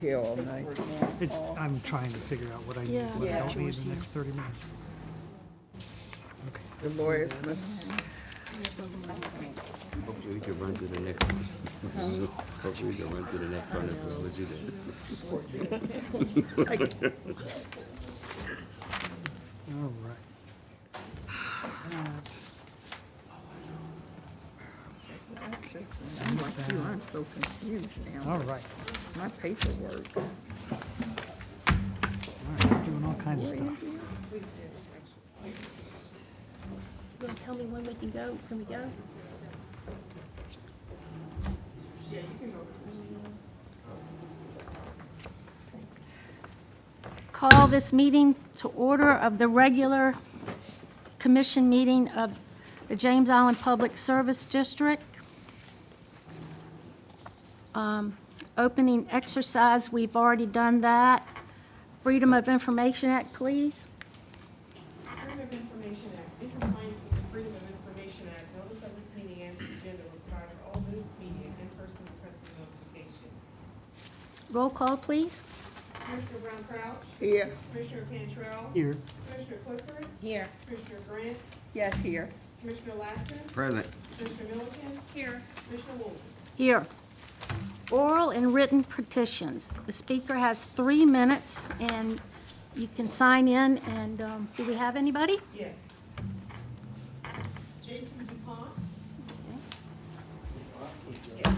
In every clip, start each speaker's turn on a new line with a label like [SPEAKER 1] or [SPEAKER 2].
[SPEAKER 1] here all night.
[SPEAKER 2] I'm trying to figure out what I need, what I don't need in the next 30 minutes. Okay.
[SPEAKER 1] The lawyers must.
[SPEAKER 3] Hopefully we can run to the next one. Hopefully we can run to the next one. This is what you did.
[SPEAKER 2] All right.
[SPEAKER 1] I'm like you, I'm so confused now.
[SPEAKER 2] All right.
[SPEAKER 1] My paperwork.
[SPEAKER 2] All right. We're doing all kinds of stuff.
[SPEAKER 4] You want to tell me when we can go? Can we go? Call this meeting to order of the regular commission meeting of the James Island Public Service District. Opening exercise, we've already done that. Freedom of Information Act, please.
[SPEAKER 5] Freedom of Information Act, in compliance with the Freedom of Information Act, notice of this meeting and its agenda were provided for all news media and in-person requesting notification.
[SPEAKER 4] Roll call, please.
[SPEAKER 5] Commissioner Brown Crouch,
[SPEAKER 1] Here.
[SPEAKER 5] Commissioner Cantrell,
[SPEAKER 2] Here.
[SPEAKER 5] Commissioner Clifford,
[SPEAKER 4] Here.
[SPEAKER 5] Commissioner Grant,
[SPEAKER 1] Yes, here.
[SPEAKER 5] Commissioner Lassen,
[SPEAKER 3] Present.
[SPEAKER 5] Commissioner Milliken. Here. Commissioner Wolf.
[SPEAKER 4] Here. Oral and written petitions. The speaker has 3 minutes, and you can sign in, and do we have anybody?
[SPEAKER 5] Yes. Jason DuPont. Yes.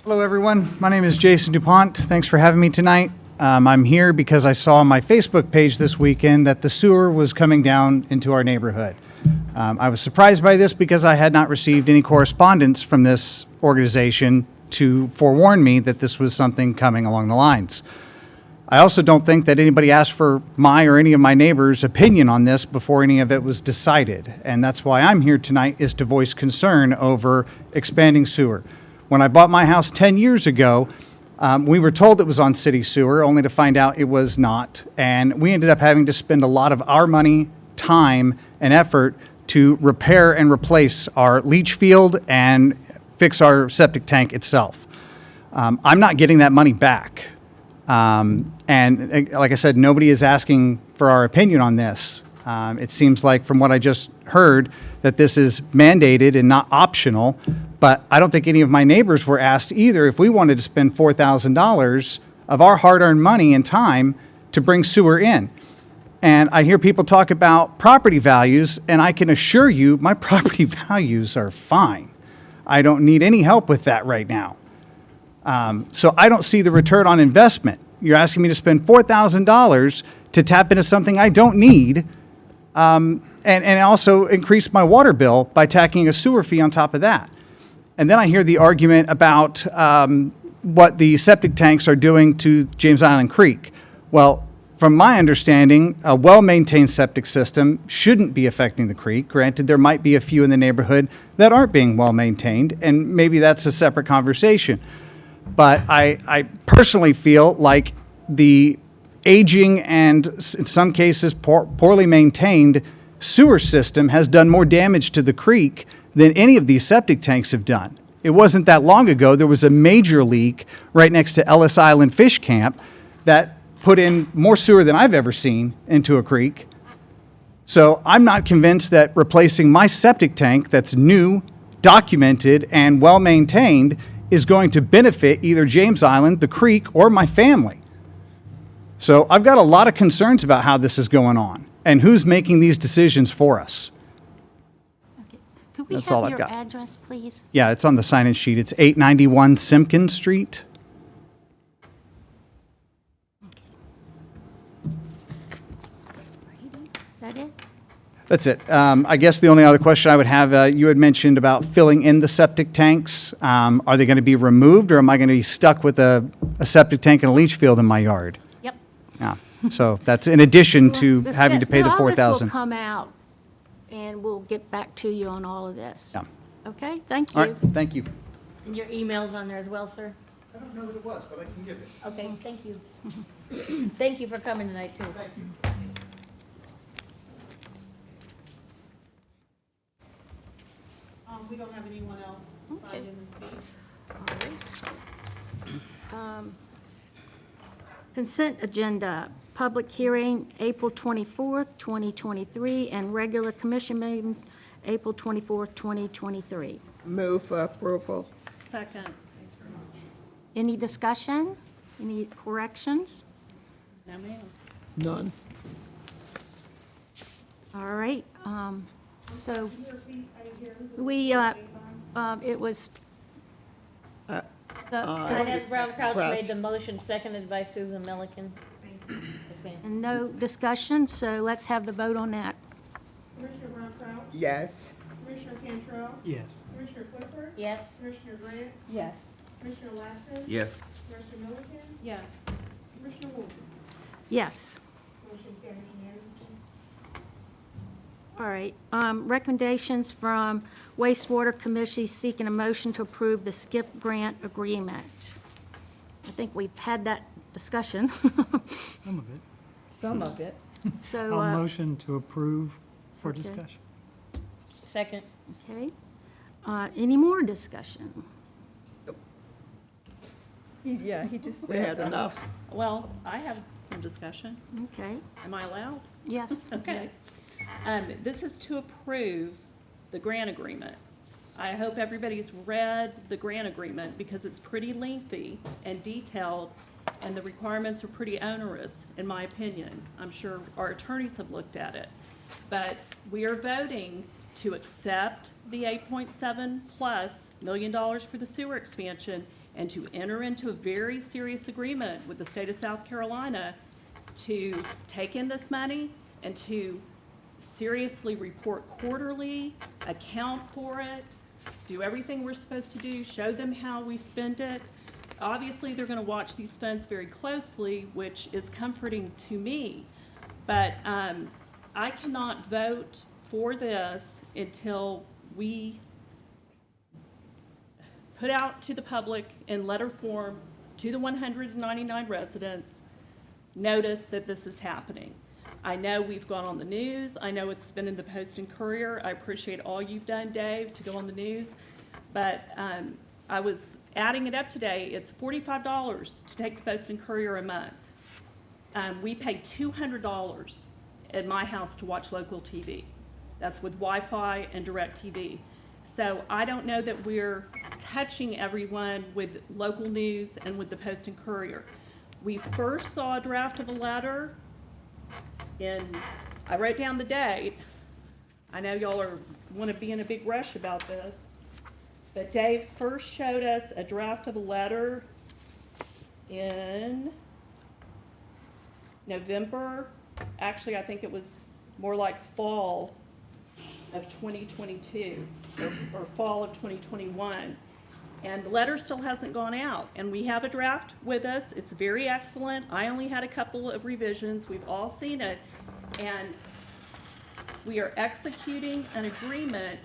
[SPEAKER 6] Hello, everyone. My name is Jason DuPont. Thanks for having me tonight. I'm here because I saw on my Facebook page this weekend that the sewer was coming down into our neighborhood. I was surprised by this because I had not received any correspondence from this organization to forewarn me that this was something coming along the lines. I also don't think that anybody asked for my or any of my neighbors' opinion on this before any of it was decided. And that's why I'm here tonight, is to voice concern over expanding sewer. When I bought my house 10 years ago, we were told it was on city sewer, only to find out it was not. And we ended up having to spend a lot of our money, time, and effort to repair and replace our leach field and fix our septic tank itself. I'm not getting that money back. And like I said, nobody is asking for our opinion on this. It seems like, from what I just heard, that this is mandated and not optional. But I don't think any of my neighbors were asked either if we wanted to spend $4,000 of our hard-earned money and time to bring sewer in. And I hear people talk about property values, and I can assure you my property values are fine. I don't need any help with that right now. So I don't see the return on investment. You're asking me to spend $4,000 to tap into something I don't need, and also increase my water bill by tacking a sewer fee on top of that. And then I hear the argument about what the septic tanks are doing to James Island Creek. Well, from my understanding, a well-maintained septic system shouldn't be affecting the creek. Granted, there might be a few in the neighborhood that aren't being well-maintained, and maybe that's a separate conversation. But I personally feel like the aging and, in some cases, poorly maintained sewer system has done more damage to the creek than any of these septic tanks have done. It wasn't that long ago, there was a major leak right next to Ellis Island Fish Camp that put in more sewer than I've ever seen into a creek. So I'm not convinced that replacing my septic tank that's new, documented, and well-maintained is going to benefit either James Island, the creek, or my family. So I've got a lot of concerns about how this is going on and who's making these decisions for us.
[SPEAKER 4] Okay. Could we
[SPEAKER 6] That's all
[SPEAKER 4] have
[SPEAKER 6] I've
[SPEAKER 4] your
[SPEAKER 6] got.
[SPEAKER 4] address, please?
[SPEAKER 6] Yeah, it's on the sign-in sheet. It's 891 Simpkins Street.
[SPEAKER 4] Is that it?
[SPEAKER 6] That's it. I guess the only other question I would have, you had mentioned about filling in the septic tanks. Are they going to be removed, or am I going to be stuck with a septic tank and a leach field in my yard?
[SPEAKER 4] Yep.
[SPEAKER 6] Yeah. So that's in addition to
[SPEAKER 4] This-
[SPEAKER 6] having to pay the
[SPEAKER 4] all this will
[SPEAKER 6] $4,000.
[SPEAKER 4] come out, and we'll get back to you on all of this.
[SPEAKER 6] Yeah.
[SPEAKER 4] Okay, thank
[SPEAKER 6] All
[SPEAKER 4] you.
[SPEAKER 6] right, thank you.
[SPEAKER 4] And your email's on there as well, sir?
[SPEAKER 6] I don't know that it was, but I can give it.
[SPEAKER 4] Okay, thank you. Thank you for coming tonight, too.
[SPEAKER 6] Thank you.
[SPEAKER 5] We don't have anyone else signed in to speak.
[SPEAKER 4] Consent agenda, public hearing, April 24th, 2023, and regular commission meeting, April 24th, 2023.
[SPEAKER 7] Move for approval.
[SPEAKER 1] Second.
[SPEAKER 4] Any discussion? Any corrections?
[SPEAKER 1] No, ma'am.
[SPEAKER 7] None.
[SPEAKER 4] All right, so
[SPEAKER 5] Can you repeat, I didn't hear who
[SPEAKER 4] we,
[SPEAKER 5] was on?
[SPEAKER 4] it was. the-
[SPEAKER 8] Inez Brown Crouch
[SPEAKER 7] Crouch.
[SPEAKER 8] made the motion, seconded by Susan Milliken. Yes, ma'am.
[SPEAKER 4] And no discussion, so let's have the vote on that.
[SPEAKER 5] Commissioner Brown Crouch,
[SPEAKER 7] Yes.
[SPEAKER 5] Commissioner Cantrell,
[SPEAKER 2] Yes.
[SPEAKER 5] Commissioner Clifford,
[SPEAKER 8] Yes,
[SPEAKER 5] Commissioner Grant,
[SPEAKER 1] Yes.
[SPEAKER 5] Commissioner Lasser,
[SPEAKER 3] Yes.
[SPEAKER 5] Commissioner Milliken,
[SPEAKER 1] Yes.
[SPEAKER 5] Commissioner Woolsey.
[SPEAKER 4] Yes.
[SPEAKER 5] Motion carries unanimously.
[SPEAKER 4] All right, recommendations from wastewater committee seeking a motion to approve the SCIP grant agreement. I think we've had that discussion,
[SPEAKER 2] Some of it.
[SPEAKER 1] Some of it.
[SPEAKER 4] so,
[SPEAKER 2] I'll motion to approve for
[SPEAKER 4] okay.
[SPEAKER 2] discussion.
[SPEAKER 8] second.
[SPEAKER 4] okay. Any more discussion?
[SPEAKER 1] Yeah, he just
[SPEAKER 7] We
[SPEAKER 1] said.
[SPEAKER 7] had enough.
[SPEAKER 1] Well, I have some discussion.
[SPEAKER 4] Okay,
[SPEAKER 1] Am I allowed?
[SPEAKER 4] yes.
[SPEAKER 1] Okay. This is to approve the grant agreement. I hope everybody's read the grant agreement because it's pretty lengthy and detailed, and the requirements are pretty onerous, in my opinion. I'm sure our attorneys have looked at it. But we are voting to accept the $8.7+ million for the sewer expansion and to enter into a very serious agreement with the state of South Carolina to take in this money and to seriously report quarterly, account for it, do everything we're supposed to do, show them how we spend it. Obviously, they're gonna watch these funds very closely, which is comforting to me. But I cannot vote for this until we put out to the public in letter form to the 199 residents, notice that this is happening. I know we've gone on the news. I know it's been in the Post and Courier. I appreciate all you've done, Dave, to go on the news. But I was adding it up today. It's $45 to take the Post and Courier a month. We pay $200 at my house to watch local TV. That's with Wi-Fi and DirecTV. So I don't know that we're touching everyone with local news and with the Post and Courier. We first saw a draft of a letter I wrote down the date. I know y'all want to be in a big rush about this, but Dave first showed us a draft of a letter in November. Actually, I think it was more like fall of 2022 or fall of 2021. And the letter still hasn't gone out. And we have a draft with us. It's very excellent. I only had a couple of revisions. We've all seen it. And we are executing an agreement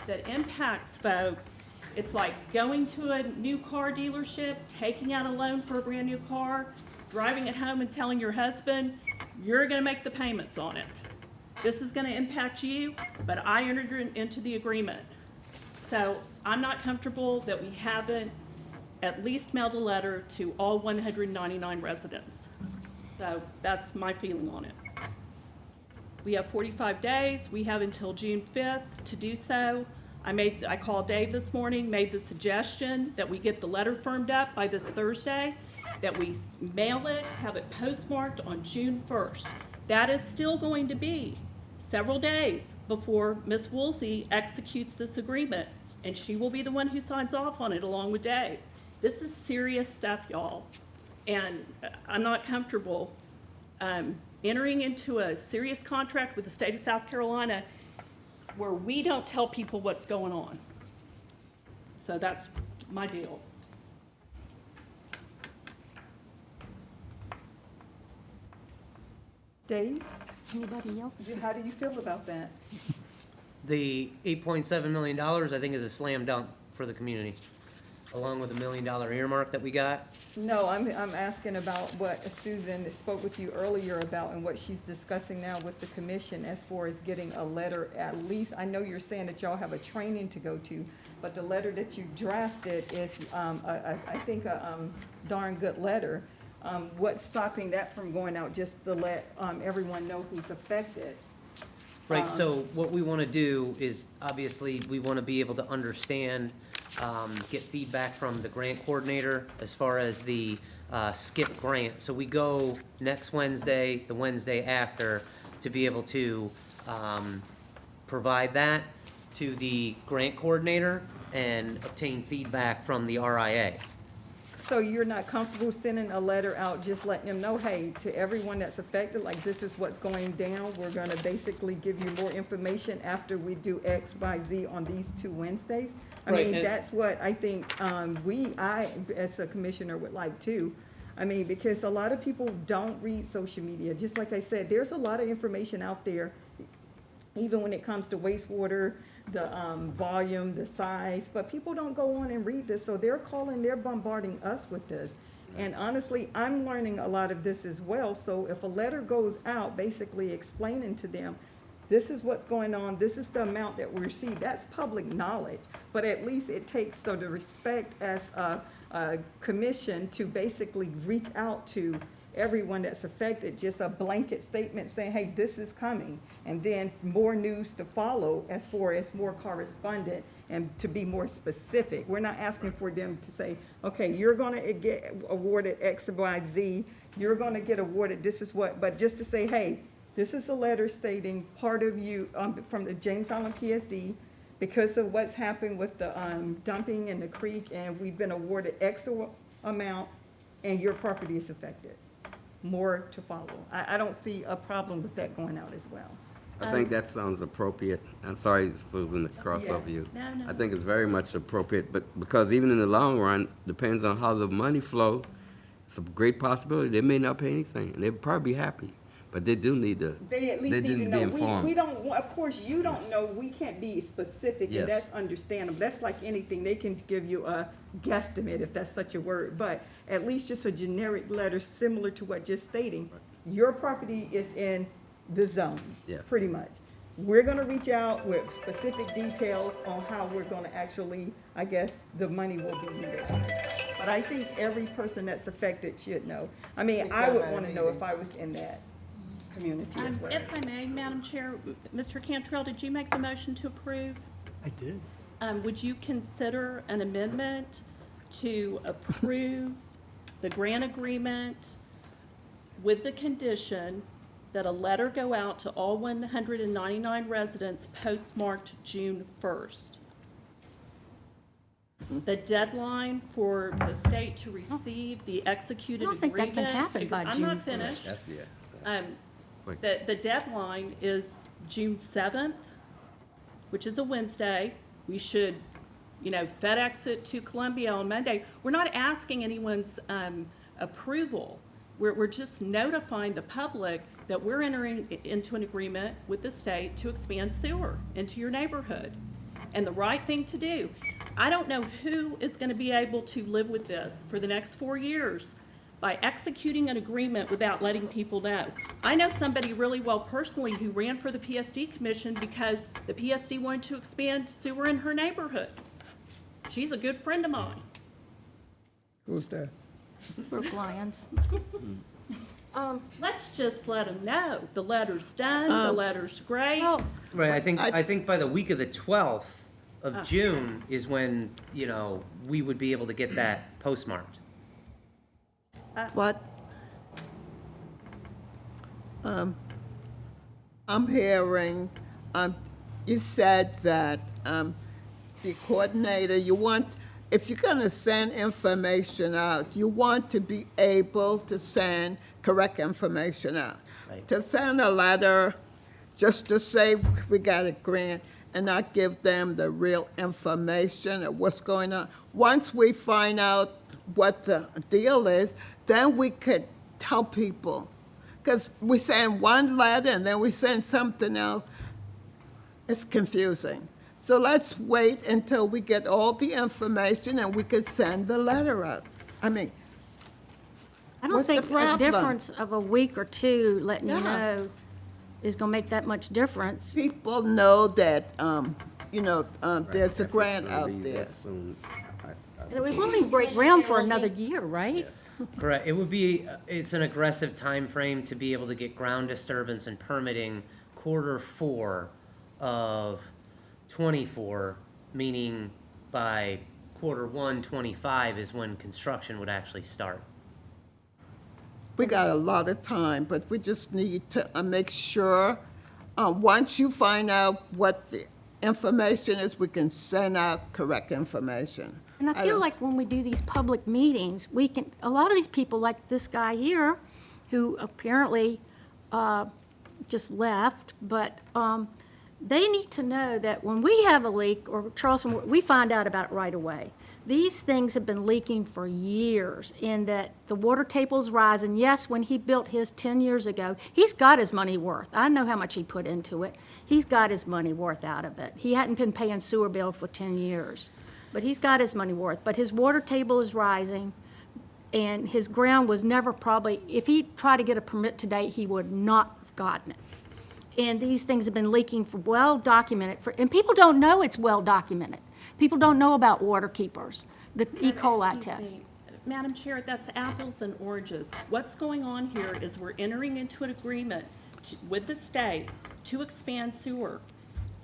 [SPEAKER 1] that impacts folks. It's like going to a new car dealership, taking out a loan for a brand new car, driving it home and telling your husband, you're gonna make the payments on it. This is gonna impact you, but I entered into the agreement. So I'm not comfortable that we haven't at least mailed a letter to all 199 residents. So that's my feeling on it. We have 45 days. We have until June 5th to do so. I called Dave this morning, made the suggestion that we get the letter firmed up by this Thursday, that we mail it, have it postmarked on June 1st. That is still going to be several days before Ms. Woolsey executes this agreement, and she will be the one who signs off on it along with Dave. This is serious stuff, y'all, and I'm not comfortable entering into a serious contract with the state of South Carolina where we don't tell people what's going on. So that's my deal. Dave,
[SPEAKER 4] Anybody else?
[SPEAKER 1] how do you feel about that?
[SPEAKER 9] The $8.7 million, I think, is a slam dunk for the community, along with the $1 million earmark that we got.
[SPEAKER 1] No, I'm asking about what Susan spoke with you earlier about and what she's discussing now with the commission as far as getting a letter at least. I know you're saying that y'all have a training to go to,
[SPEAKER 10] but the letter that you drafted is, I think, a darn good letter. What's stopping that from going out, just to let everyone know who's affected?
[SPEAKER 9] Right, so what we want to do is, obviously, we want to be able to understand, get feedback from the grant coordinator as far as the SCIP grant. So we go next Wednesday, the Wednesday after, to be able to provide that to the grant coordinator and obtain feedback from the RIA.
[SPEAKER 10] So you're not comfortable sending a letter out, just letting them know, hey, to everyone that's affected, like, this is what's going down. We're gonna basically give you more information after we do X, Y, Z on these 2 Wednesdays? I
[SPEAKER 9] Right,
[SPEAKER 10] mean,
[SPEAKER 9] and-
[SPEAKER 10] that's what I think, I, as a commissioner, would like too. I mean, because a lot of people don't read social media. Just like I said, there's a lot of information out there, even when it comes to wastewater, the volume, the size, but people don't go on and read this, so they're bombarding us with this. And honestly, I'm learning a lot of this as well, so if a letter goes out basically explaining to them, this is what's going on, this is the amount that we receive, that's public knowledge. But at least it takes, so the respect as a commission to basically reach out to everyone that's affected, just a blanket statement saying, hey, this is coming. And then more news to follow as far as more correspondent and to be more specific. We're not asking for them to say, okay, you're gonna get awarded X, Y, Z, you're gonna get awarded, this is what, but just to say, hey, this is a letter stating part of you, from the James Island PSD, because of what's happened with the dumping in the creek, and we've been awarded X amount, and your property is affected. More to follow. I don't see a problem with that going out as well.
[SPEAKER 3] I think that sounds appropriate. I'm sorry, Susan, to cross over you.
[SPEAKER 1] No, no.
[SPEAKER 3] I think it's very much appropriate, but because even in the long run, depends on how the money flow, it's a great possibility they may not pay anything, and they'd probably be happy, but they do need to,
[SPEAKER 10] They at least
[SPEAKER 3] they
[SPEAKER 10] need
[SPEAKER 3] do
[SPEAKER 10] to
[SPEAKER 3] need to
[SPEAKER 10] know.
[SPEAKER 3] be informed.
[SPEAKER 10] We don't, of course, you don't
[SPEAKER 3] Yes.
[SPEAKER 10] know, we can't be specific,
[SPEAKER 3] Yes.
[SPEAKER 10] and that's understandable. That's like anything, they can give you a guesstimate, if that's such a word, but at least just a generic letter similar to what just stating, your property is in the zone.
[SPEAKER 3] Yes.
[SPEAKER 10] Pretty much. We're gonna reach out with specific details on how we're gonna actually, I guess, the money will be utilized. But I think every person that's affected should know. I mean, I would wanna know if I was in that community as well.
[SPEAKER 1] If I may, Madam Chair, Mr. Cantrell, did you make the motion to approve?
[SPEAKER 2] I did.
[SPEAKER 1] Would you consider an amendment to approve the grant agreement with the condition that a letter go out to all 199 residents postmarked June 1st? The deadline for the state to receive the executed
[SPEAKER 4] I don't think that
[SPEAKER 1] agreement.
[SPEAKER 4] can happen by
[SPEAKER 1] I'm
[SPEAKER 4] June
[SPEAKER 1] not
[SPEAKER 4] 1st.
[SPEAKER 1] finished.
[SPEAKER 3] That's, yeah. Wait.
[SPEAKER 1] The deadline is June 7th, which is a Wednesday. We should, FedEx it to Columbia on Monday. We're not asking anyone's approval. We're just notifying the public that we're entering into an agreement with the state to expand sewer into your neighborhood. And the right thing to do. I don't know who is going to be able to live with this for the next 4 years by executing an agreement without letting people know. I know somebody really well personally who ran for the PSD commission because the PSD wanted to expand sewer in her neighborhood. She's a good friend of mine.
[SPEAKER 7] Who's that?
[SPEAKER 4] Brook Lions.
[SPEAKER 1] Let's just let them know. The letter's done, the letter's great.
[SPEAKER 4] Well,
[SPEAKER 9] Right, I
[SPEAKER 7] I-
[SPEAKER 9] think by the week of the 12th of June is when, we would be able to get that postmarked.
[SPEAKER 7] What? I'm hearing, you said that, the coordinator, if you're gonna send information out, you want to be able to send correct information out.
[SPEAKER 9] Right.
[SPEAKER 7] To send a letter just to say we got a grant and not give them the real information of what's going on. Once we find out what the deal is, then we could tell people. Because we send one letter and then we send something else. It's confusing. So let's wait until we get all the information and we could send the letter out. I mean,
[SPEAKER 4] I don't
[SPEAKER 7] What's the
[SPEAKER 4] think a
[SPEAKER 7] problem?
[SPEAKER 4] difference of a week or two letting you
[SPEAKER 7] Yeah.
[SPEAKER 4] know is gonna make that much difference.
[SPEAKER 7] people know that there's a
[SPEAKER 3] Efforts
[SPEAKER 7] grant
[SPEAKER 3] gonna
[SPEAKER 7] out
[SPEAKER 3] be
[SPEAKER 7] there.
[SPEAKER 3] what soon,
[SPEAKER 4] We won't even break ground for another year, right?
[SPEAKER 3] Yes.
[SPEAKER 9] Correct, it would be, it's an aggressive time frame to be able to get ground disturbance and permitting Q4 of '24, meaning by Q1 '25 is when construction would actually start.
[SPEAKER 7] We got a lot of time, but we just need to make sure, once you find out what the information is, we can send out correct information.
[SPEAKER 4] And I feel
[SPEAKER 7] don't-
[SPEAKER 4] like when we do these public meetings, we can, a lot of these people, like this guy here, who apparently just left, but they need to know that when we have a leak, or Charleston, we find out about it right away. These things have been leaking for years, and that the water table's rising. Yes, when he built his 10 years ago, he's got his money worth. I know how much he put into it. He's got his money worth out of it. He hadn't been paying sewer bill for 10 years, but he's got his money worth. But his water table is rising, and his ground was never probably, if he tried to get a permit today, he would not have gotten it. And these things have been leaking for well documented, and people don't know it's well documented. People don't know about water keepers, the E. coli
[SPEAKER 1] Excuse
[SPEAKER 4] test.
[SPEAKER 1] me, Madam Chair, that's apples and oranges. What's going on here is we're entering into an agreement with the state to expand sewer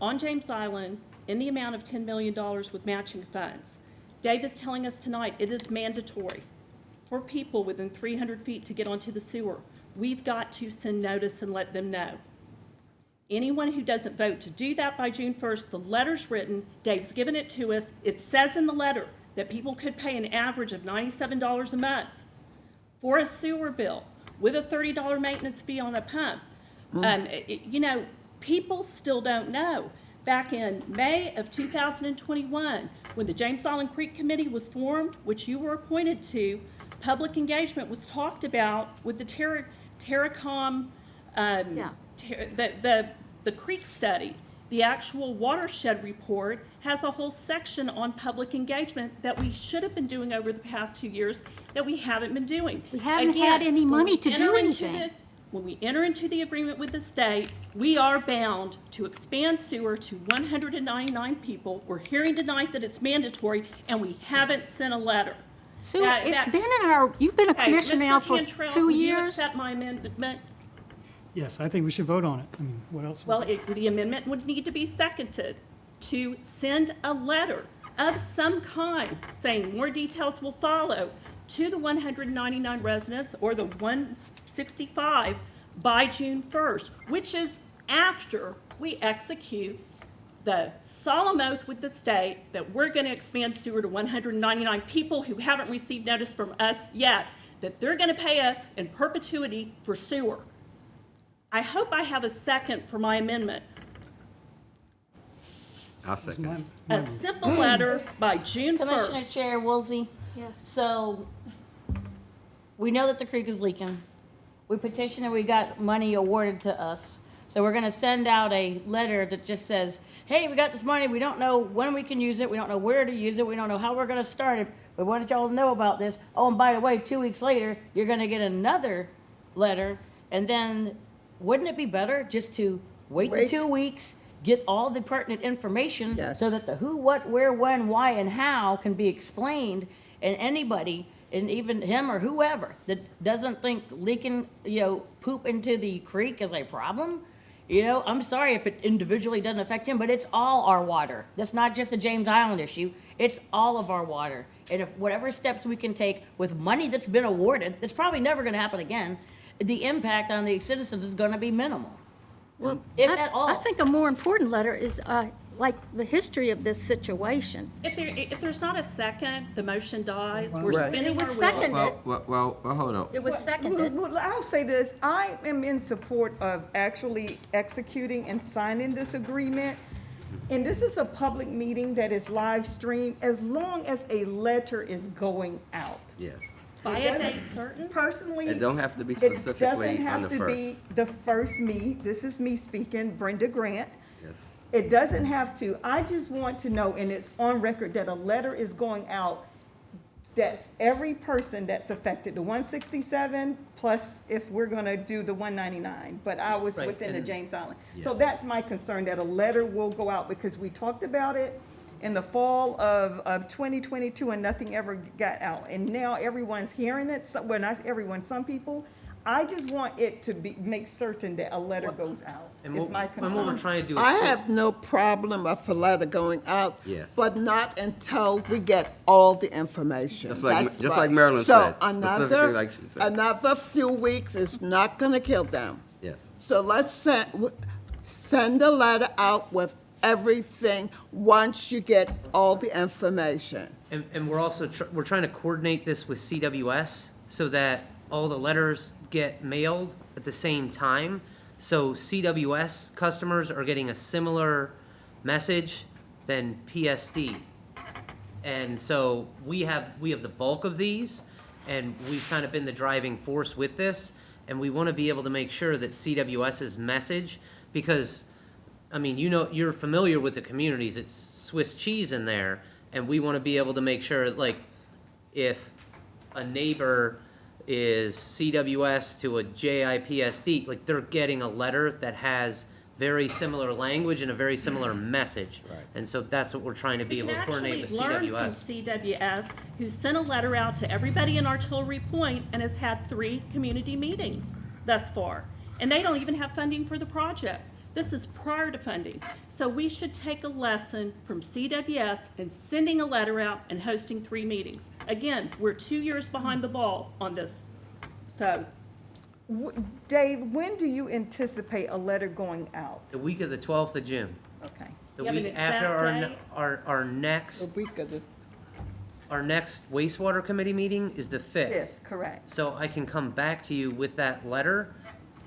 [SPEAKER 1] on James Island in the amount of $10 million with matching funds. Dave is telling us tonight it is mandatory for people within 300 feet to get onto the sewer. We've got to send notice and let them know. Anyone who doesn't vote to do that by June 1st, the letter's written, Dave's given it to us. It says in the letter that people could pay an average of $97 a month for a sewer bill with a $30 maintenance fee on a pump. People still don't know. Back in May of 2021, when the James Island Creek Committee was formed, which you were appointed to, public engagement was talked about with the Terracom,
[SPEAKER 4] Yeah.
[SPEAKER 1] the creek study. The actual watershed report has a whole section on public engagement that we should have been doing over the past 2 years that we haven't been doing.
[SPEAKER 4] We haven't had
[SPEAKER 1] Again,
[SPEAKER 4] any
[SPEAKER 1] when
[SPEAKER 4] money
[SPEAKER 1] we
[SPEAKER 4] to do
[SPEAKER 1] enter into
[SPEAKER 4] anything.
[SPEAKER 1] when we enter into the agreement with the state, we are bound to expand sewer to 199 people. We're hearing tonight that it's mandatory, and we haven't sent a letter.
[SPEAKER 4] So
[SPEAKER 1] That-
[SPEAKER 4] it's
[SPEAKER 1] that-
[SPEAKER 4] been in our, you've been a
[SPEAKER 1] Okay,
[SPEAKER 4] commissioner
[SPEAKER 1] Mr.
[SPEAKER 4] now for
[SPEAKER 1] Cantrell,
[SPEAKER 4] 2
[SPEAKER 1] will you
[SPEAKER 4] years?
[SPEAKER 1] accept my amendment?
[SPEAKER 2] Yes, I think we should vote on it. I mean, what else?
[SPEAKER 1] Well, the amendment would need to be seconded to send a letter of some kind saying more details will follow to the 199 residents or the 165 by June 1st, which is after we execute the solemn oath with the state that we're going to expand sewer to 199 people who haven't received notice from us yet, that they're going to pay us in perpetuity for sewer. I hope I have a second for my amendment.
[SPEAKER 3] I'll second.
[SPEAKER 2] Mine-
[SPEAKER 1] A simple letter by June
[SPEAKER 8] Commissioner
[SPEAKER 1] 1st.
[SPEAKER 8] Chair Woolsey,
[SPEAKER 4] Yes.
[SPEAKER 8] so we know that the creek is leaking. We petitioned and we got money awarded to us. So we're gonna send out a letter that just says, hey, we got this money, we don't know when we can use it, we don't know where to use it, we don't know how we're gonna start it. We wanted y'all to know about this. Oh, and by the way, 2 weeks later, you're gonna get another letter. And then, wouldn't it be better just to wait the
[SPEAKER 7] Wait.
[SPEAKER 8] 2 weeks, get all the pertinent information?
[SPEAKER 7] Yes.
[SPEAKER 8] So that the who, what, where, when, why, and how can be explained, and anybody, and even him or whoever that doesn't think leaking, poop into the creek is a problem, I'm sorry if it individually doesn't affect him, but it's all our water. That's not just a James Island issue. It's all of our water. And if whatever steps we can take with money that's been awarded, that's probably never gonna happen again, the impact on the citizens is gonna be minimal.
[SPEAKER 4] Well,
[SPEAKER 8] If
[SPEAKER 4] I-
[SPEAKER 8] at all.
[SPEAKER 4] I think a more important letter is, like, the history of this situation.
[SPEAKER 1] If there's not a second, the motion dies. We're
[SPEAKER 7] Right.
[SPEAKER 1] spinning
[SPEAKER 4] It
[SPEAKER 1] our
[SPEAKER 4] was
[SPEAKER 1] wheels.
[SPEAKER 4] seconded.
[SPEAKER 3] Well, hold on.
[SPEAKER 4] It was seconded.
[SPEAKER 10] Well, I'll say this, I am in support of actually executing and signing this agreement. And this is a public meeting that is live streamed, as long as a letter is going out.
[SPEAKER 3] Yes.
[SPEAKER 1] By a date certain?
[SPEAKER 10] Personally.
[SPEAKER 3] It don't have to be
[SPEAKER 10] it
[SPEAKER 3] specifically
[SPEAKER 10] doesn't
[SPEAKER 3] on
[SPEAKER 10] have
[SPEAKER 3] the
[SPEAKER 10] to be
[SPEAKER 3] first.
[SPEAKER 10] the first me, this is me speaking, Brenda Grant.
[SPEAKER 3] Yes.
[SPEAKER 10] It doesn't have to, I just want to know, and it's on record, that a letter is going out That's every person that's affected, the 167 plus if we're gonna do the 199, but I was
[SPEAKER 9] Right,
[SPEAKER 10] within the
[SPEAKER 9] and-
[SPEAKER 10] James Island. So
[SPEAKER 3] Yes.
[SPEAKER 10] that's my concern, that a letter will go out, because we talked about it in the fall of 2022 and nothing ever got out. And now everyone's hearing it, well, not everyone, some people. I just want it to be, make certain that a letter goes out,
[SPEAKER 9] And
[SPEAKER 10] is
[SPEAKER 9] what,
[SPEAKER 10] my
[SPEAKER 9] and what we're
[SPEAKER 10] concern.
[SPEAKER 9] trying to do is.
[SPEAKER 7] I have no problem with a letter going out.
[SPEAKER 3] Yes.
[SPEAKER 7] But not until we get all the information.
[SPEAKER 3] Just like-
[SPEAKER 7] That's
[SPEAKER 3] just
[SPEAKER 7] right.
[SPEAKER 3] like Marilyn said, specifically like she said.
[SPEAKER 7] Another few weeks is not gonna kill them.
[SPEAKER 3] Yes.
[SPEAKER 7] So let's send a letter out with everything once you get all the information.
[SPEAKER 9] And we're also, we're trying to coordinate this with CWS so that all the letters get mailed at the same time. So CWS customers are getting a similar message than PSD. And so we have the bulk of these, and we've kind of been the driving force with this. And we want to be able to make sure that CWS's message, because, I mean, you know, you're familiar with the communities, it's Swiss cheese in there. And we want to be able to make sure, like, if a neighbor is CWS to a JIPSD, like, they're getting a letter that has very similar language and a very similar message.
[SPEAKER 3] Right.
[SPEAKER 9] And so that's what we're trying to be
[SPEAKER 1] You
[SPEAKER 9] able
[SPEAKER 1] can
[SPEAKER 9] to coordinate with
[SPEAKER 1] actually learn from
[SPEAKER 9] CWS.
[SPEAKER 1] CWS, who sent a letter out to everybody in Artillery Point and has had 3 community meetings thus far. And they don't even have funding for the project. This is prior to funding. So we should take a lesson from CWS in sending a letter out and hosting 3 meetings. Again, we're 2 years behind the ball on this. So,
[SPEAKER 10] Dave, when do you anticipate a letter going out?
[SPEAKER 9] The week of the 12th of June.
[SPEAKER 10] Okay.
[SPEAKER 9] The
[SPEAKER 1] You have an
[SPEAKER 9] week after
[SPEAKER 1] exact date?
[SPEAKER 9] our
[SPEAKER 7] A
[SPEAKER 9] next,
[SPEAKER 7] week of the,
[SPEAKER 9] our next wastewater committee meeting is the 5th.
[SPEAKER 10] Fifth, correct.
[SPEAKER 9] So I can come back to you with that letter.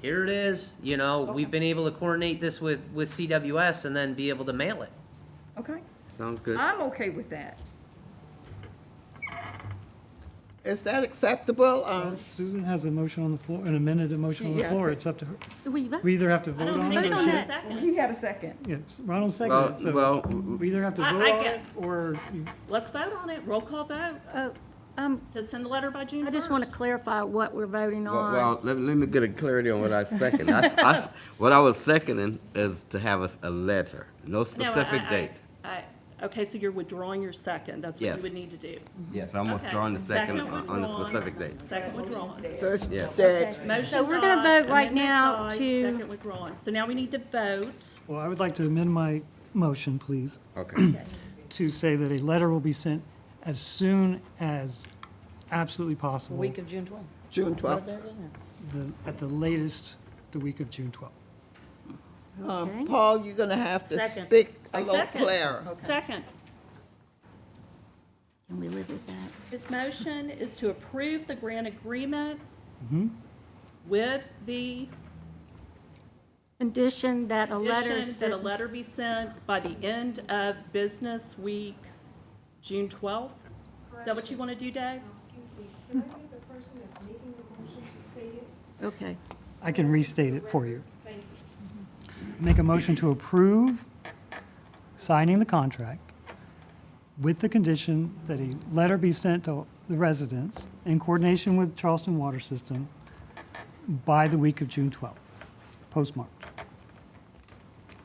[SPEAKER 9] Here it is, you know, we've been able to coordinate this with CWS and then be able to mail it.
[SPEAKER 10] Okay,
[SPEAKER 3] Sounds good.
[SPEAKER 10] I'm okay with that.
[SPEAKER 7] is that acceptable?
[SPEAKER 2] Susan has a motion on the floor, an amended motion on the
[SPEAKER 10] Yeah.
[SPEAKER 2] floor. It's up to her.
[SPEAKER 4] Do we vote?
[SPEAKER 2] We either have to
[SPEAKER 1] I
[SPEAKER 2] vote
[SPEAKER 1] don't
[SPEAKER 2] on
[SPEAKER 1] think
[SPEAKER 2] it
[SPEAKER 1] it
[SPEAKER 2] or
[SPEAKER 1] was
[SPEAKER 4] on
[SPEAKER 1] a
[SPEAKER 2] she.
[SPEAKER 4] that.
[SPEAKER 1] second.
[SPEAKER 10] He had a second.
[SPEAKER 2] Yes, Ronald seconded, so
[SPEAKER 3] Well,
[SPEAKER 2] we either have to
[SPEAKER 1] I-
[SPEAKER 2] vote
[SPEAKER 1] I
[SPEAKER 2] on it
[SPEAKER 1] get-
[SPEAKER 2] or
[SPEAKER 1] Let's vote on it. Roll call vote
[SPEAKER 4] Oh,
[SPEAKER 1] to send the letter by June 1st.
[SPEAKER 4] I just want to clarify what we're voting
[SPEAKER 3] Well,
[SPEAKER 4] on.
[SPEAKER 3] let me get a clarity on what I second. What I was seconding is to have us a letter, no
[SPEAKER 1] No,
[SPEAKER 3] specific date.
[SPEAKER 1] Okay, so you're withdrawing your second. That's what you
[SPEAKER 3] Yes.
[SPEAKER 1] would need to do.
[SPEAKER 3] Yes, I'm
[SPEAKER 1] Okay.
[SPEAKER 3] withdrawing the second on the
[SPEAKER 1] withdrawn.
[SPEAKER 3] specific date.
[SPEAKER 1] Second withdrawn.
[SPEAKER 7] So it's
[SPEAKER 3] Yes.
[SPEAKER 7] dead.
[SPEAKER 1] Motion
[SPEAKER 4] So we're gonna
[SPEAKER 1] died,
[SPEAKER 4] vote right
[SPEAKER 1] amendment
[SPEAKER 4] now
[SPEAKER 1] died,
[SPEAKER 4] to-
[SPEAKER 1] Second withdrawn. So now we need to vote.
[SPEAKER 2] Well, I would like to amend my motion, please,
[SPEAKER 3] Okay.
[SPEAKER 2] to say that a letter will be sent as soon as absolutely possible.
[SPEAKER 8] Week of June 12th.
[SPEAKER 7] June 12th.
[SPEAKER 2] At the latest, the week of June 12th.
[SPEAKER 4] Okay.
[SPEAKER 7] Paul, you're gonna have to
[SPEAKER 8] Second.
[SPEAKER 7] speak a
[SPEAKER 1] I
[SPEAKER 7] little
[SPEAKER 1] second.
[SPEAKER 7] clearer.
[SPEAKER 1] Second.
[SPEAKER 4] Can we live with that?
[SPEAKER 1] His motion is to approve the grant agreement
[SPEAKER 2] Mm-hmm.
[SPEAKER 1] with the
[SPEAKER 4] Condition that a letter
[SPEAKER 1] condition that a
[SPEAKER 4] sent,
[SPEAKER 1] letter be sent by the end of business week, June 12th. Is that what you want to do, Dave?
[SPEAKER 5] Excuse me, can I get the person that's making the motion to state it?
[SPEAKER 4] okay.
[SPEAKER 2] I can restate it for you.
[SPEAKER 5] Thank you.
[SPEAKER 2] Make a motion to approve signing the contract with the condition that a letter be sent to the residents in coordination with Charleston Water System by the week of June 12th, postmarked.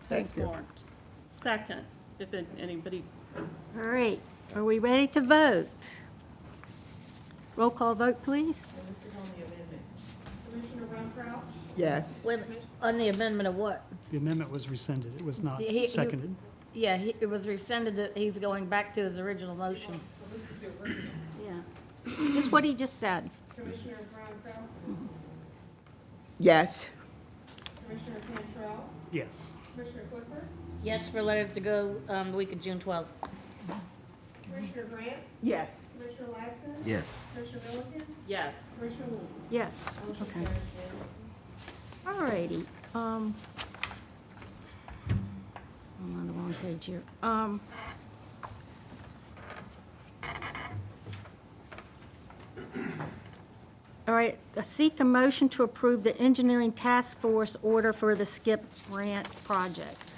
[SPEAKER 7] Thank you.
[SPEAKER 1] Warrant. Second, if anybody,
[SPEAKER 4] All right, are we ready to vote? Roll call vote, please.
[SPEAKER 5] And this is on the amendment. Commissioner Brown Crouch,
[SPEAKER 7] Yes.
[SPEAKER 8] Wait, on the amendment of what?
[SPEAKER 2] The amendment was rescinded. It was not
[SPEAKER 8] He-
[SPEAKER 2] seconded.
[SPEAKER 8] Yeah, it was rescinded, he's going back to his original motion.
[SPEAKER 5] so this is the original.
[SPEAKER 4] Yeah. Just what he just said.
[SPEAKER 5] Commissioner Brown Crouch,
[SPEAKER 7] Yes.
[SPEAKER 5] Commissioner Cantrell,
[SPEAKER 2] Yes.
[SPEAKER 5] Commissioner Clifford,
[SPEAKER 8] Yes, for letters to go, the week of June 12th.
[SPEAKER 5] Commissioner Grant,
[SPEAKER 10] Yes.
[SPEAKER 5] Commissioner Ladson,
[SPEAKER 3] Yes.
[SPEAKER 5] Commissioner Milliken,
[SPEAKER 1] yes.
[SPEAKER 5] Commissioner Wood.
[SPEAKER 4] Yes,
[SPEAKER 5] Motion
[SPEAKER 4] okay.
[SPEAKER 5] carries unanimously.
[SPEAKER 4] All righty. I'm on the wrong page here. All right, seek a motion to approve the engineering task force order for the SKIP grant project.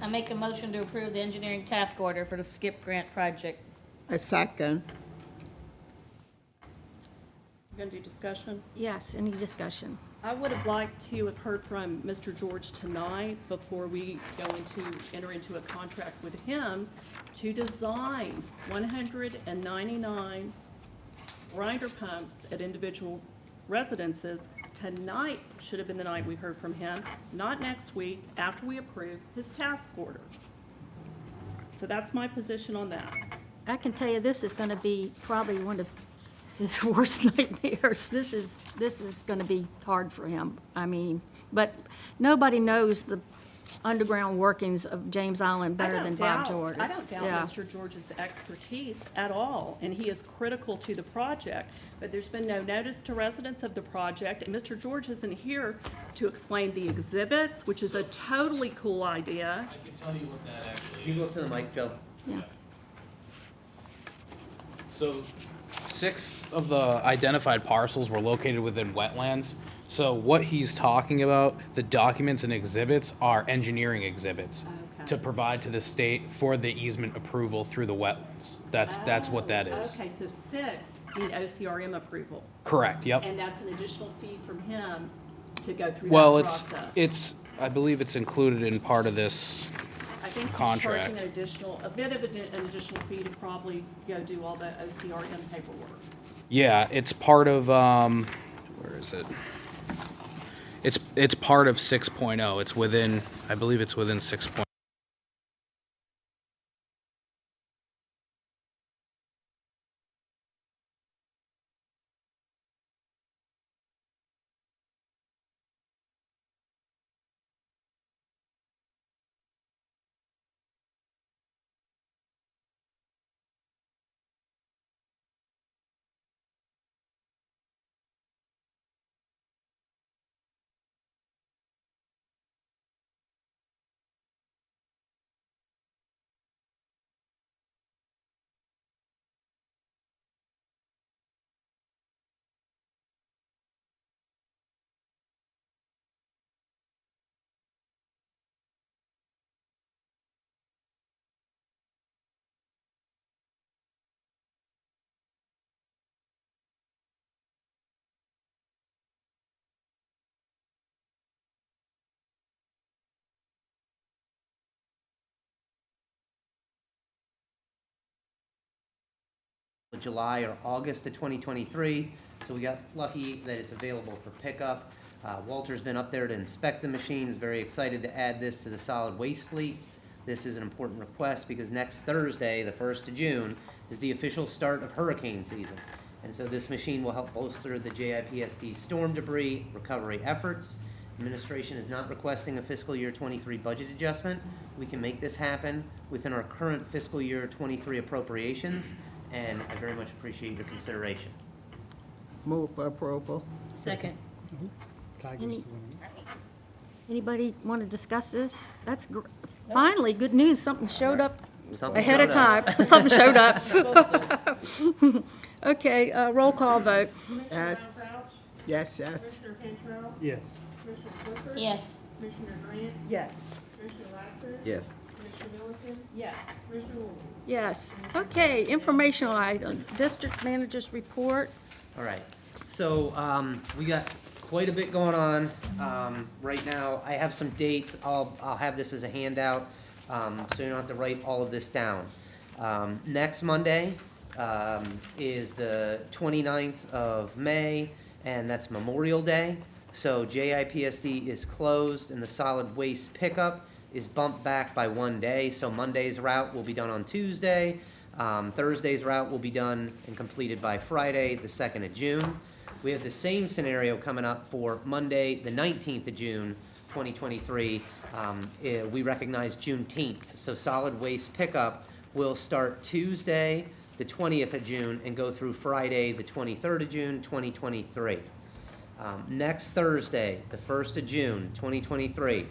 [SPEAKER 8] I make a motion to approve the engineering task order for the SKIP grant project.
[SPEAKER 7] A second.
[SPEAKER 1] gonna do discussion?
[SPEAKER 4] Yes, any discussion?
[SPEAKER 1] I would have liked to have heard from Mr. George tonight before we enter into a contract with him to design 199 grinder pumps at individual residences. Tonight should have been the night we heard from him, not next week after we approve his task order. So that's my position on that.
[SPEAKER 4] I can tell you, this is gonna be probably one of his worst nightmares. This is gonna be hard for him. I mean, but nobody knows the underground workings of James Island better than Bob George.
[SPEAKER 1] I don't doubt
[SPEAKER 4] Yeah.
[SPEAKER 1] Mr. George's expertise at all, and he is critical to the project, but there's been no notice to residents of the project, and Mr. George isn't here to explain the exhibits, which is a totally cool idea.
[SPEAKER 11] I can tell you what that actually
[SPEAKER 9] You
[SPEAKER 11] is.
[SPEAKER 9] go to the mic, Joe.
[SPEAKER 4] Yeah.
[SPEAKER 11] So 6 of the identified parcels were located within wetlands. So what he's talking about, the documents and exhibits are engineering exhibits
[SPEAKER 1] Okay.
[SPEAKER 11] to provide to the state for the easement approval through the wetlands. That's what that is.
[SPEAKER 1] Okay, so 6 need OCRM approval,
[SPEAKER 11] Correct, yep.
[SPEAKER 1] and that's an additional fee from him to go through
[SPEAKER 11] Well,
[SPEAKER 1] that process.
[SPEAKER 11] I believe it's included in part of this.
[SPEAKER 1] I think he's
[SPEAKER 11] contract.
[SPEAKER 1] charging an bit of an additional fee to probably, do all the OCRM paperwork.
[SPEAKER 11] Yeah, it's part of, where is it? It's part of 6.0. It's within, I believe it's within 6.0.
[SPEAKER 9] July or August of 2023, so we got lucky that it's available for pickup. Walter's been up there to inspect the machines, very excited to add this to the solid waste fleet. This is an important request because next Thursday, the 1st of June, is the official start of hurricane season. And so this machine will help bolster the JIPSD storm debris recovery efforts. Administration is not requesting a fiscal year 23 budget adjustment. We can make this happen within our current fiscal year 23 appropriations, and I very much appreciate your consideration.
[SPEAKER 7] Move for approval.
[SPEAKER 8] Second.
[SPEAKER 2] Tigers
[SPEAKER 4] Any-
[SPEAKER 2] to win.
[SPEAKER 4] Anybody want to discuss this? That's finally good news. Something showed up
[SPEAKER 9] Something
[SPEAKER 4] ahead of
[SPEAKER 9] showed up.
[SPEAKER 4] time. Something showed up. Okay, roll call vote.
[SPEAKER 7] Yes. Yes, yes.
[SPEAKER 5] Commissioner Cantrell,
[SPEAKER 2] Yes.
[SPEAKER 5] Commissioner Clifford.
[SPEAKER 8] Yes.
[SPEAKER 5] Commissioner Grant,
[SPEAKER 10] Yes.
[SPEAKER 5] Commissioner Latson.
[SPEAKER 3] Yes.
[SPEAKER 5] Commissioner Milliken,
[SPEAKER 1] Yes.
[SPEAKER 5] Commissioner Woolman.
[SPEAKER 4] Yes. Okay, informational item, district manager's report.
[SPEAKER 9] All right, so we got quite a bit going on right now. I have some dates. I'll have this as a handout, so you don't have to write all of this down. Next Monday is the 29th of May, and that's Memorial Day. So JIPSD is closed, and the solid waste pickup is bumped back by 1 day. So Monday's route will be done on Tuesday. Thursday's route will be done and completed by Friday, the 2nd of June. We have the same scenario coming up for Monday, the 19th of June, 2023. We recognize Juneteenth, so solid waste pickup will start Tuesday, the 20th of June, and go through Friday, the 23rd of June, 2023. Next Thursday, the 1st of June, 2023,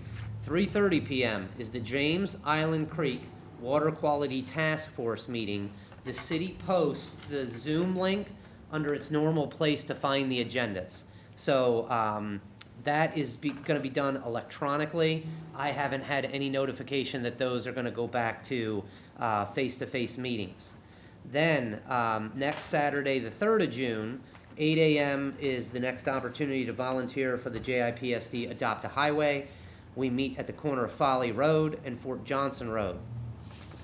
[SPEAKER 9] 3:30 p.m. is the James Island Creek Water Quality Task Force meeting. The city posts the Zoom link under its normal place to find the agendas. So that is going to be done electronically. I haven't had any notification that those are going to go back to face-to-face meetings. Then, next Saturday, the 3rd of June, 8 a.m. is the next opportunity to volunteer for the JIPSD Adopt a Highway. We meet at the corner of Folly Road and Fort Johnson Road.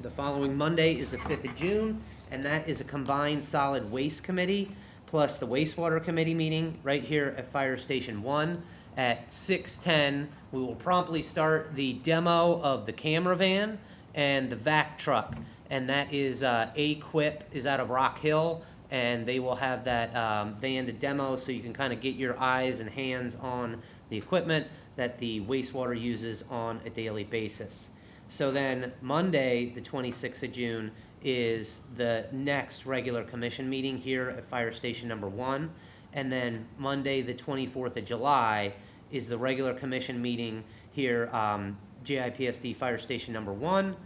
[SPEAKER 9] The following Monday is the 5th of June, and that is a combined solid waste committee plus the wastewater committee meeting right here at Fire Station 1 at 6:10. We will promptly start the demo of the camera van and the vac truck, and that is A-Quip is out of Rock Hill, and they will have that van to demo so you can kind of get your eyes and hands on the equipment that the wastewater uses on a daily basis. So then Monday, the 26th of June, is the next regular commission meeting here at Fire Station number 1. And then Monday, the 24th of July, is the regular commission meeting here, JIPSD Fire Station number 1.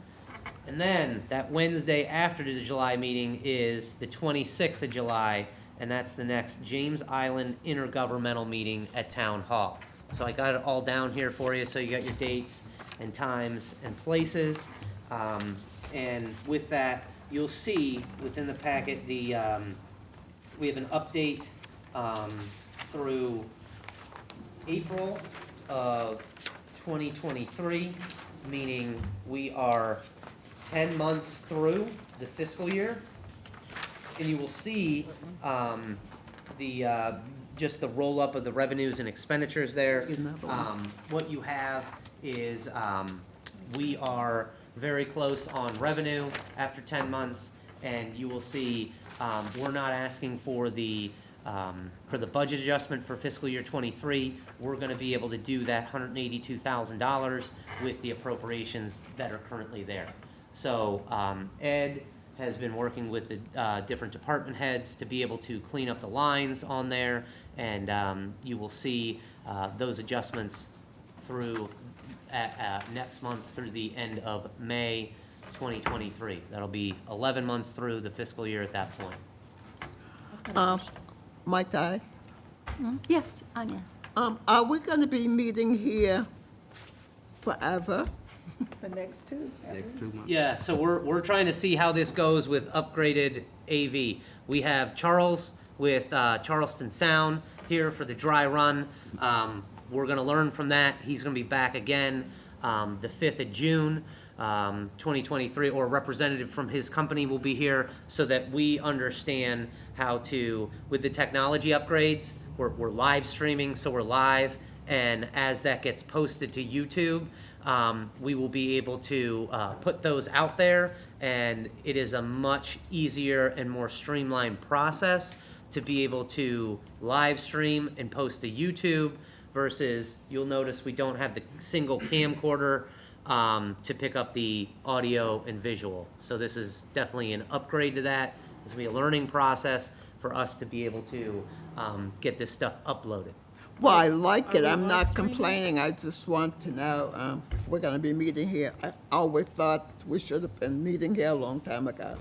[SPEAKER 9] And then that Wednesday after the July meeting is the 26th of July, and that's the next James Island Intergovernmental Meeting at Town Hall. So I got it all down here for you, so you got your dates and times and places. And with that, you'll see within the packet, we have an update through April of 2023, meaning we are 10 months through the fiscal year. And you will see just the roll-up of the revenues and expenditures there. What you have is we are very close on revenue after 10 months, and you will see we're not asking for the budget adjustment for fiscal year 23. We're going to be able to do that $182,000 with the appropriations that are currently there. So Ed has been working with the different department heads to be able to clean up the lines on there, and you will see those adjustments through next month through the end of May 2023. That'll be 11 months through the fiscal year at that point.
[SPEAKER 7] Might I?
[SPEAKER 4] Yes, Inez.
[SPEAKER 7] Are we gonna be meeting here forever?
[SPEAKER 10] The next two.
[SPEAKER 3] Next 2 months.
[SPEAKER 9] Yeah, so we're trying to see how this goes with upgraded AV. We have Charles with Charleston Sound here for the dry run. We're gonna learn from that. He's gonna be back again the 5th of June, 2023, or a representative from his company will be here so that we understand how to, with the technology upgrades, we're live streaming, so we're live, and as that gets posted to YouTube, we will be able to put those out there, and it is a much easier and more streamlined process to be able to live stream and post to YouTube versus you'll notice we don't have the single camcorder to pick up the audio and visual. So this is definitely an upgrade to that. This will be a learning process for us to be able to get this stuff uploaded.
[SPEAKER 7] Well, I like
[SPEAKER 1] Are
[SPEAKER 7] it.
[SPEAKER 1] we
[SPEAKER 7] I'm
[SPEAKER 1] live
[SPEAKER 7] not
[SPEAKER 1] streaming?
[SPEAKER 7] complaining. I just want to know if we're gonna be meeting here. I always thought we should have been meeting here a long time ago.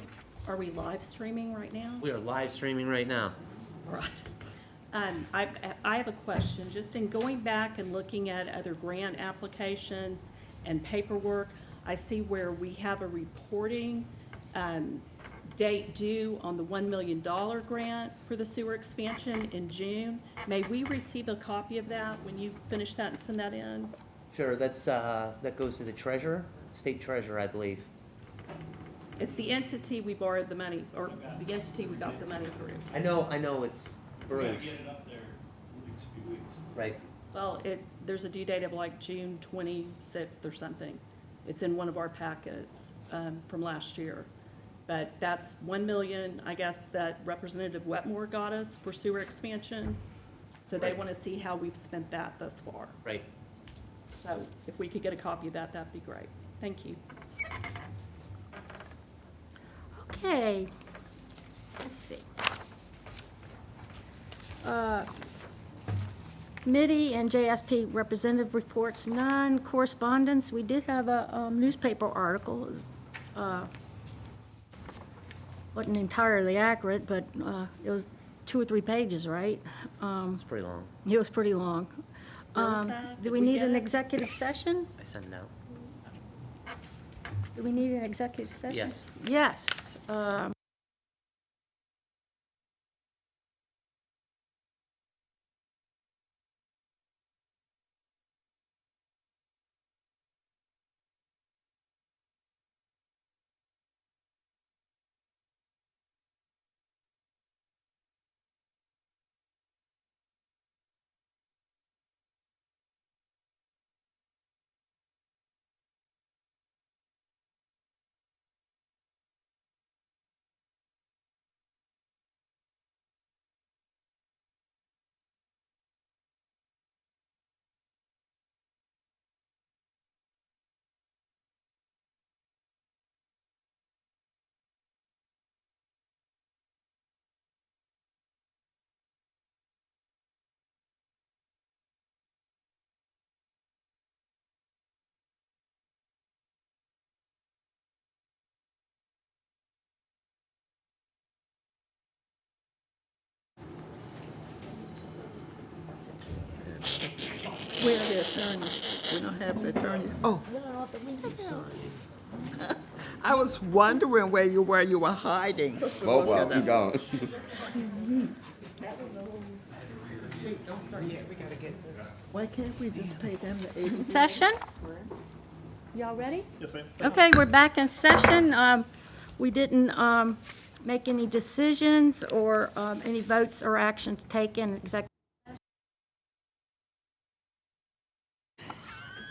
[SPEAKER 1] Are we live streaming right now?
[SPEAKER 9] We are live streaming right now.
[SPEAKER 1] Right. I have a question, just in going back and looking at other grant applications and paperwork, I see where we have a reporting date due on the $1 million grant for the sewer expansion in June. May we receive a copy of that when you finish that and send that in?
[SPEAKER 9] Sure, that goes to the treasurer, state treasurer, I believe.
[SPEAKER 1] It's the entity we borrowed the money, or the entity we got the money through.
[SPEAKER 9] I know it's Bruce,
[SPEAKER 12] Get it up there in the next few weeks.
[SPEAKER 9] right?
[SPEAKER 1] Well, there's a due date of like June 26th or something. It's in one of our packets from last year. But that's 1 million, I guess, that Representative Wetmore got us for sewer expansion. So they
[SPEAKER 9] Right.
[SPEAKER 1] want to see how we've spent that thus far.
[SPEAKER 9] Right.
[SPEAKER 1] So if we could get a copy of that, that'd be great. Thank you.
[SPEAKER 4] Okay. Let's see. Committee and JSP representative reports, none. Correspondence, we did have a newspaper article. Wasn't entirely accurate, but it was 2 or 3 pages, right?
[SPEAKER 9] It's pretty long.
[SPEAKER 4] It was pretty long.
[SPEAKER 1] Where was that?
[SPEAKER 4] Do
[SPEAKER 1] Did
[SPEAKER 4] we
[SPEAKER 1] we
[SPEAKER 4] need
[SPEAKER 1] get
[SPEAKER 4] an
[SPEAKER 1] it?
[SPEAKER 4] executive session?
[SPEAKER 9] I send it out.
[SPEAKER 4] Do we need an executive session?
[SPEAKER 9] Yes.
[SPEAKER 4] Yes.
[SPEAKER 7] Where are the attorneys? We don't have the attorneys. Oh. I was wondering where you were. You were hiding.
[SPEAKER 3] Oh, well, keep going.
[SPEAKER 5] Wait, don't start yet, we gotta get this.
[SPEAKER 7] Why can't we just pay them the 80?
[SPEAKER 4] Session? Y'all ready? Yes, ma'am. Okay, we're back in session. We didn't make any decisions or any votes or action to take in executive.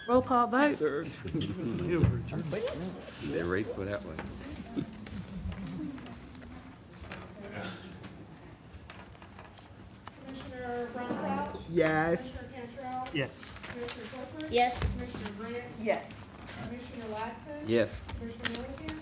[SPEAKER 4] Roll call vote.
[SPEAKER 3] They race for that one.
[SPEAKER 5] Commissioner Brown Crouch,
[SPEAKER 7] Yes.
[SPEAKER 5] Commissioner Cantrell,
[SPEAKER 2] Yes.
[SPEAKER 5] Commissioner Clifford,
[SPEAKER 8] Yes.
[SPEAKER 5] Commissioner Grant,
[SPEAKER 1] Yes.
[SPEAKER 5] Commissioner Latson,
[SPEAKER 3] Yes.
[SPEAKER 5] Commissioner Milliken,